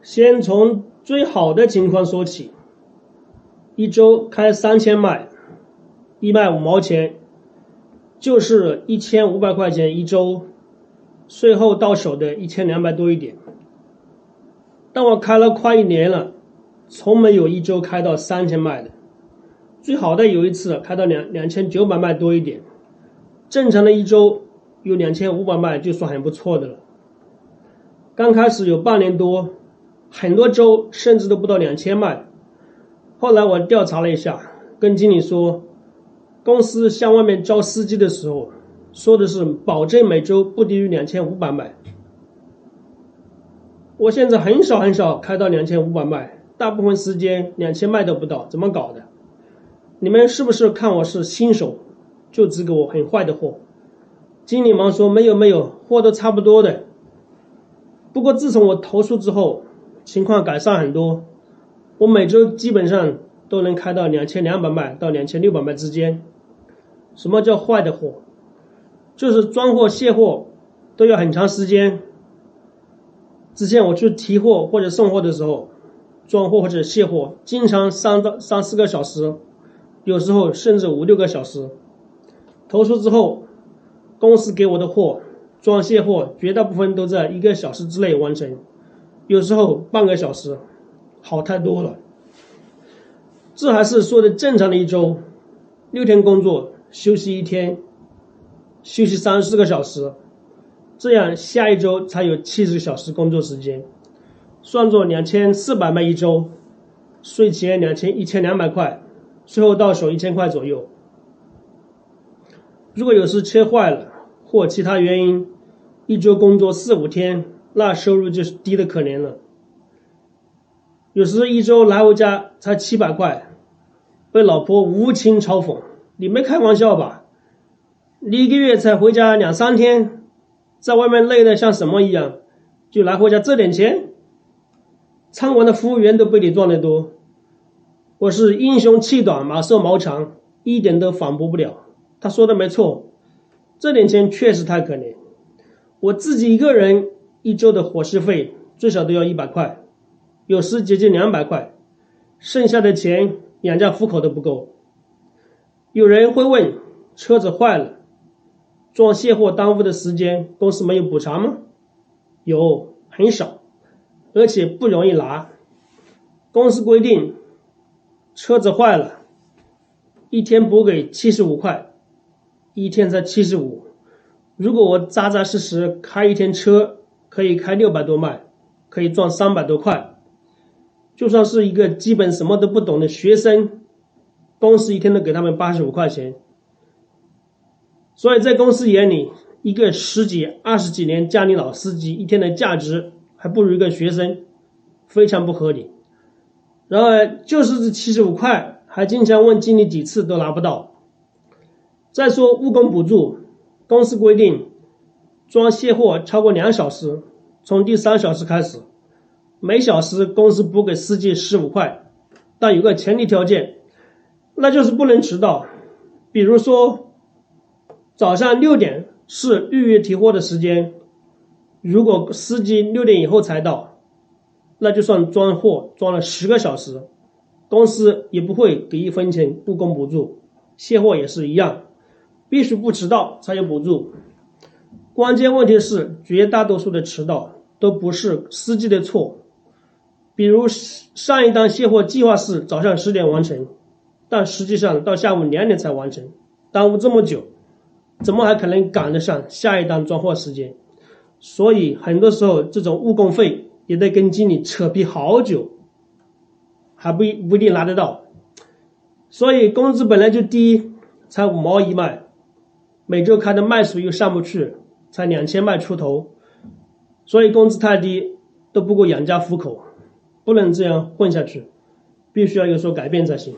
先从最好的情况说起，一周开3000卖，1卖5毛钱，就是1500块钱一周，税后到手的1200多一点。但我开了快1年了，从没有一周开到3000卖的，最好的有一次开到2900卖多一点，正常的一周有2500卖就算很不错的了。刚开始有半年多，很多周甚至都不到2000卖。后来我调查了一下，跟经理说，公司向外面招司机的时候说的是保证每周不低于2500卖。我现在很少开到2500卖，大部分时间2000卖都不到，怎么搞的？你们是不是看我是新手就只给我很坏的货？经理忙说没有，货都差不多的。不过自从我投诉之后，情况改善很多，我每周基本上都能开到2200卖到2600卖之间。什么叫坏的货？就是装货卸货都要很长时间。之前我去提货或者送货的时候，装货或者卸货经常3-4个小时，有时候甚至5-6个小时。投诉之后，公司给我的货装卸货绝大部分都在1个小时之内完成，有时候半个小时，好太多了。这还是说的正常的一周，6天工作休息1天，休息3-4个小时，这样下一周才有70小时工作时间，算作2400卖一周，税前1200块，税后到手1000块左右。如果有时车坏了或其他原因，一周工作4-5天，那收入就是低的可怜了。有时一周来回家才700块，被老婆无情嘲讽，你没开玩笑吧？你1个月才回家2-3天，在外面累得像什么一样，就来回家这点钱？餐馆的服务员都比你赚得多。我是英雄气短，马瘦毛长，一点都反驳不了。他说的没错，这点钱确实太可怜。我自己一个人一周的伙食费最少都要100块，有时接近200块，剩下的钱养家糊口都不够。有人会问，车子坏了，装卸货耽误的时间，公司没有补偿吗？有，很少，而且不容易拿。公司规定，车子坏了，一天补给75块，一天才75。如果我扎扎实实开一天车，可以开600多卖，可以赚300多块。就算是一个基本什么都不懂的学生，公司一天都给他们85块钱。所以在公司眼里，一个10几20几年家里老司机一天的价值还不如一个学生，非常不合理。然而就是这75块，还经常问经理几次都拿不到。再说误工补助，公司规定装卸货超过2小时，从第3小时开始，每小时公司补给司机15块，但有个前提条件，那就是不能迟到。比如说早上6点是预约提货的时间，如果司机6点以后才到，那就算装货装了10个小时，公司也不会给1分钱误工补助。卸货也是一样，必须不迟到才有补助。关键问题是绝大多数的迟到都不是司机的错。比如上一单卸货计划是早上10点完成，但实际上到下午2点才完成，耽误这么久，怎么还可能赶得上下一单装货时间？所以很多时候这种误工费也得跟经理扯皮好久，还不一定拿得到。所以工资本来就低，才5毛一卖，每周开的卖数又上不去，才2000卖出头，所以工资太低都不够养家糊口，不能这样混下去，必须要有所改变才行。